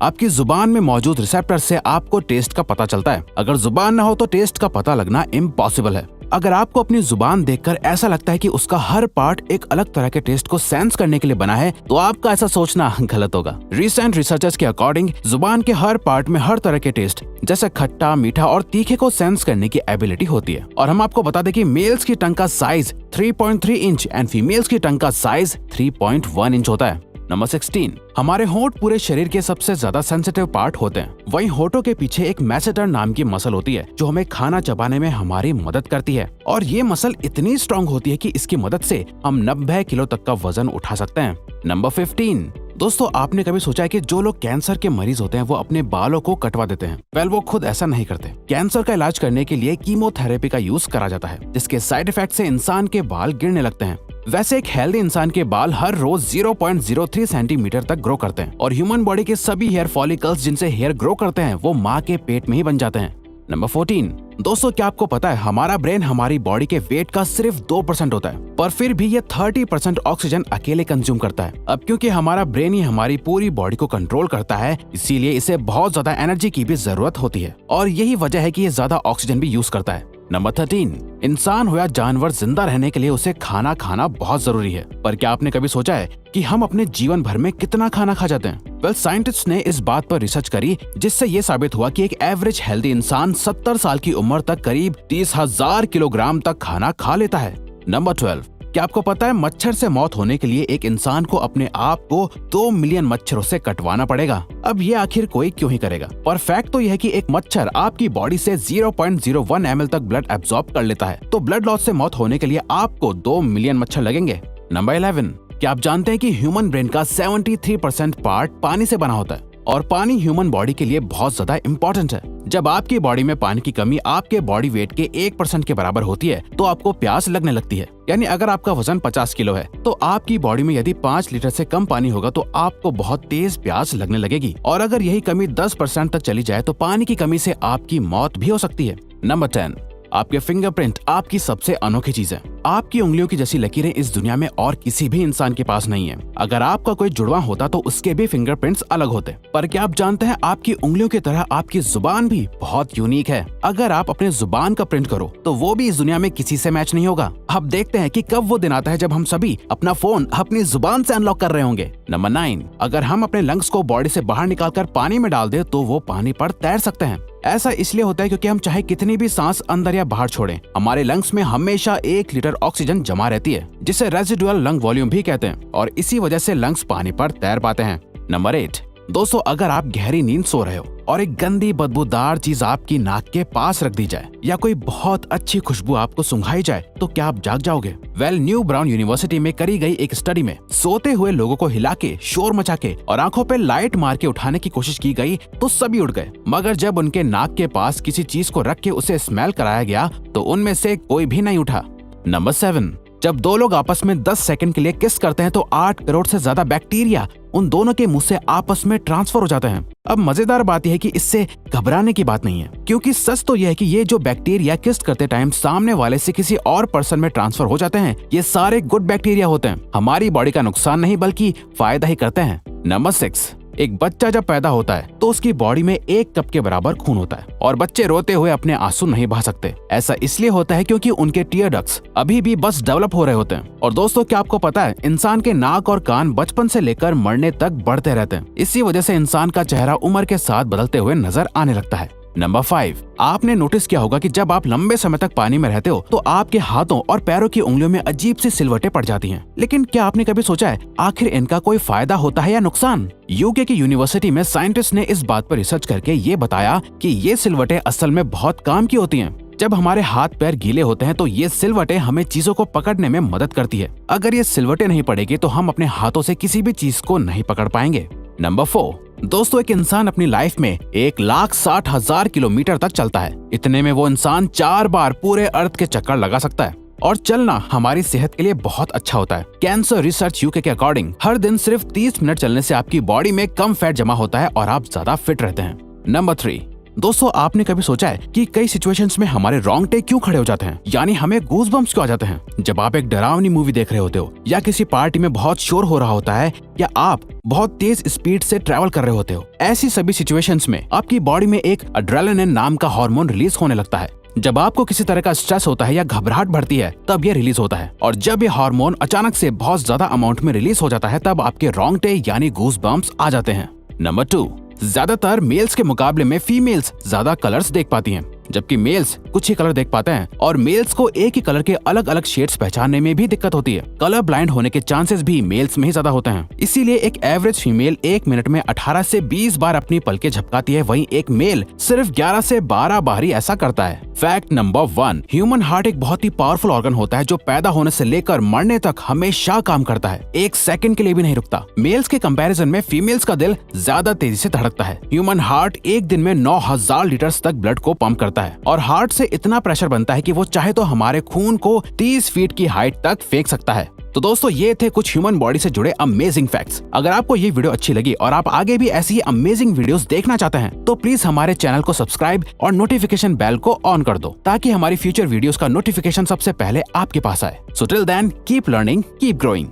आपकी जुबान में मौजूद रिसेप्टर से आपको टेस्ट का पता चलता है। अगर जुबान न हो तो टेस्ट का पता लगना इम्पॉसिबल है। अगर आपको अपनी जुबान देखकर ऐसा लगता है कि उसका हर पार्ट एक अलग तरह के टेस्ट को सेंस करने के लिए बना है, तो आपका ऐसा सोचना गलत होगा। रिसेंट रिसर्चर्स के अकॉर्डिंग जुबान के हर पार्ट में हर तरह के टेस्ट जैसे खट्टा, मीठा और तीखे को सेंस करने की एबिलिटी होती है। और हम आपको बता दें कि मेल्स की टंग का साइज 3.3 इंच एंड फीमेल्स की टंग का साइज 3.1 इंच होता है। नंबर 16, हमारे होंठ पूरे शरीर के सबसे ज्यादा सेंसिटिव पार्ट होते हैं। वहीं होठों के पीछे एक मैसेटर नाम की मसल होती है जो हमें खाना चबाने में हमारी मदद करती है। और ये मसल इतनी स्ट्रॉन्ग होती है कि इसकी मदद से हम 90 किलो तक का वजन उठा सकते हैं। नंबर 15, दोस्तों आपने कभी सोचा है कि जो लोग कैंसर के मरीज होते हैं वो अपने बालों को कटवा देते हैं? वेल, वो खुद ऐसा नहीं करते। कैंसर का इलाज करने के लिए कीमोथेरेपी का यूज करा जाता है, जिसके साइड इफेक्ट से इंसान के बाल गिरने लगते हैं। वैसे एक हेल्दी इंसान के बाल हर रोज 0.03 सेंटीमीटर तक ग्रो करते हैं और ह्यूमन बॉडी के सभी हेयर फॉलिकल्स जिनसे हेयर ग्रो करते हैं वो माँ के पेट में ही बन जाते हैं। नंबर 14, दोस्तों क्या आपको पता है हमारा ब्रेन हमारी बॉडी के वेट का सिर्फ 2% होता है, पर फिर भी ये 30% ऑक्सीजन अकेले कंज्यूम करता है। अब क्योंकि हमारा ब्रेन ही हमारी पूरी बॉडी को कंट्रोल करता है, इसीलिए इसे बहुत ज्यादा एनर्जी की भी जरूरत होती है और यही वजह है कि ये ज्यादा ऑक्सीजन भी यूज करता है। नंबर 13, इंसान हो या जानवर, जिंदा रहने के लिए उसे खाना खाना बहुत जरूरी है। पर क्या आपने कभी सोचा है कि हम अपने जीवन भर में कितना खाना खा जाते हैं? वेल, साइंटिस्ट ने इस बात पर रिसर्च करी जिससे ये साबित हुआ कि एक एवरेज हेल्दी इंसान 70 साल की उम्र तक करीब 30,000 किलोग्राम तक खाना खा लेता है। नंबर 12, क्या आपको पता है मच्छर से मौत होने के लिए एक इंसान को अपने आप को 2 मिलियन मच्छरों से कटवाना पड़ेगा? अब ये आखिर कोई क्यों ही करेगा? पर फैक्ट तो यह है कि एक मच्छर आपकी बॉडी से 0.01 ml तक ब्लड एब्जॉर्ब कर लेता है, तो ब्लड लॉस से मौत होने के लिए आपको 2 मिलियन मच्छर लगेंगे। नंबर 11, क्या आप जानते हैं कि ह्यूमन ब्रेन का 73% पार्ट पानी से बना होता है और पानी ह्यूमन बॉडी के लिए बहुत ज्यादा इम्पोर्टेंट है। जब आपकी बॉडी में पानी की कमी आपके बॉडी वेट के 1% के बराबर होती है तो आपको प्यास लगने लगती है। यानी अगर आपका वजन 50 किलो है तो आपकी बॉडी में यदि 5 लीटर से कम पानी होगा तो आपको बहुत तेज प्यास लगने लगेगी और अगर यही कमी 10% तक चली जाए तो पानी की कमी से आपकी मौत भी हो सकती है। नंबर 10, आपके फिंगरप्रिंट आपकी सबसे अनोखी चीज है। आपकी उंगलियों की जैसी लकीरें इस दुनिया में और किसी भी इंसान के पास नहीं है। अगर आपका कोई जुड़वा होता तो उसके भी फिंगरप्रिंट्स अलग होते। पर क्या आप जानते हैं आपकी उंगलियों की तरह आपकी जुबान भी बहुत यूनिक है। अगर आप अपने जुबान का प्रिंट करो तो वो भी इस दुनिया में किसी से मैच नहीं होगा। अब देखते हैं कि कब वो दिन आता है जब हम सभी अपना फोन अपनी जुबान से अनलॉक कर रहे होंगे। नंबर 9, अगर हम अपने लंग्स को बॉडी से बाहर निकालकर पानी में डाल दे तो वो पानी पर तैर सकते हैं। ऐसा इसलिए होता है क्योंकि हम चाहे कितनी भी सांस अंदर या बाहर छोड़ें, हमारे लंग्स में हमेशा 1 लीटर ऑक्सीजन जमा रहती है, जिसे रेजिडुअल लंग वॉल्यूम भी कहते हैं और इसी वजह से लंग्स पानी पर तैर पाते हैं। नंबर 8, दोस्तों अगर आप गहरी नींद सो रहे हो और एक गंदी बदबूदार चीज आपकी नाक के पास रख दी जाए या कोई बहुत अच्छी खुशबू आपको सुंघाई जाए तो क्या आप जाग जाओगे? वेल, न्यू ब्राउन यूनिवर्सिटी में करी गई एक स्टडी में सोते हुए लोगों को हिला के, शोर मचा के और आंखों पे लाइट मार के उठाने की कोशिश की गई तो सभी उठ गए, मगर जब उनके नाक के पास किसी चीज को रख के उसे स्मेल कराया गया तो उनमें से कोई भी नहीं उठा। नंबर 7, जब दो लोग आपस में 10 सेकंड के लिए किस करते हैं तो 8 करोड़ से ज्यादा बैक्टीरिया उन दोनों के मुंह से आपस में ट्रांसफर हो जाते हैं। अब मजेदार बात यह है कि इससे घबराने की बात नहीं है, क्योंकि सच तो यह है कि ये जो बैक्टीरिया किस करते टाइम सामने वाले से किसी और पर्सन में ट्रांसफर हो जाते हैं, ये सारे गुड बैक्टीरिया होते हैं, हमारी बॉडी का नुकसान नहीं बल्कि फायदा ही करते हैं। नंबर 6, एक बच्चा जब पैदा होता है तो उसकी बॉडी में 1 कप के बराबर खून होता है और बच्चे रोते हुए अपने आंसू नहीं बहा सकते। ऐसा इसलिए होता है क्योंकि उनके टीयर डक्ट्स अभी भी बस डेवलप हो रहे होते हैं। और दोस्तों क्या आपको पता है इंसान के नाक और कान बचपन से लेकर मरने तक बढ़ते रहते हैं। इसी वजह से इंसान का चेहरा उम्र के साथ बदलते हुए नजर आने लगता है। नंबर 5, आपने नोटिस किया होगा कि जब आप लंबे समय तक पानी में रहते हो तो आपके हाथों और पैरों की उंगलियों में अजीब सी सिलवटें पड़ जाती हैं। लेकिन क्या आपने कभी सोचा है आखिर इनका कोई फायदा होता है या नुकसान? यूके की यूनिवर्सिटी में साइंटिस्ट ने इस बात पर रिसर्च करके ये बताया कि ये सिलवटें असल में बहुत काम की होती हैं। जब हमारे हाथ पैर गीले होते हैं तो ये सिलवटें हमें चीजों को पकड़ने में मदद करती है। अगर ये सिलवटें नहीं पड़ेगी तो हम अपने हाथों से किसी भी चीज को नहीं पकड़ पाएंगे। नंबर 4, दोस्तों एक इंसान अपनी लाइफ में 1,60,000 किलोमीटर तक चलता है। इतने में वो इंसान 4 बार पूरे अर्थ के चक्कर लगा सकता है और चलना हमारी सेहत के लिए बहुत अच्छा होता है। कैंसर रिसर्च यूके के अकॉर्डिंग हर दिन सिर्फ 30 मिनट चलने से आपकी बॉडी में कम फैट जमा होता है और आप ज्यादा फिट रहते हैं। नंबर 3, दोस्तों, आपने कभी सोचा है कि कई सिचुएशंस में हमारे रोंगटे क्यों खड़े हो जाते हैं, यानी हमें गूज़बम्प्स क्यों आ जाते हैं? जब आप एक डरावनी मूवी देख रहे होते हो, या किसी पार्टी में बहुत शोर हो रहा होता है, या आप बहुत तेज स्पीड से ट्रैवल कर रहे होते हो, ऐसी सभी सिचुएशंस में आपकी बॉडी में एक एड्रेनालिन नाम का हार्मोन रिलीज होने लगता है। जब आपको किसी तरह का स्ट्रेस होता है या घबराहट बढ़ती है, तब ये रिलीज होता है। और जब ये हार्मोन अचानक से बहुत ज्यादा अमाउंट में रिलीज हो जाता है, तब आपके रोंगटे यानी गूज़बम्प्स आ जाते हैं। नंबर 2, ज्यादातर मेल्स के मुकाबले में फीमेल्स ज्यादा कलर्स देख पाती हैं, जबकि मेल्स कुछ ही कलर देख पाते हैं। और मेल्स को एक ही कलर के अलग अलग शेड्स पहचानने में भी दिक्कत होती है। कलर ब्लाइंड होने के चांसेस भी मेल्स में ही ज्यादा होते हैं। इसीलिए एक एवरेज फीमेल 1 मिनट में 18 से 20 बार अपनी पलकें झपकाती है, वहीं एक मेल सिर्फ 11 से 12 बार ही ऐसा करता है। फैक्ट नंबर 1, ह्यूमन हार्ट एक बहुत ही पावरफुल ऑर्गन होता है जो पैदा होने से लेकर मरने तक हमेशा काम करता है, 1 सेकंड के लिए भी नहीं रुकता। मेल्स के कंपैरिजन में फीमेल्स का दिल ज्यादा तेजी से धड़कता है। ह्यूमन हार्ट एक दिन में 9000 लीटर तक ब्लड को पंप करता है, और हार्ट से इतना प्रेशर बनता है कि वो चाहे तो हमारे खून को 30 फीट की हाइट तक फेंक सकता है। तो दोस्तों, ये थे कुछ ह्यूमन बॉडी से जुड़े अमेजिंग फैक्ट्स। अगर आपको ये वीडियो अच्छी लगी और आप आगे भी ऐसी ही अमेजिंग वीडियोस देखना चाहते हैं, तो प्लीज हमारे चैनल को सब्सक्राइब और नोटिफिकेशन बेल को ऑन कर दो, ताकि हमारी फ्यूचर वीडियोस का नोटिफिकेशन सबसे पहले आपके पास आए। So till then, keep learning, keep growing.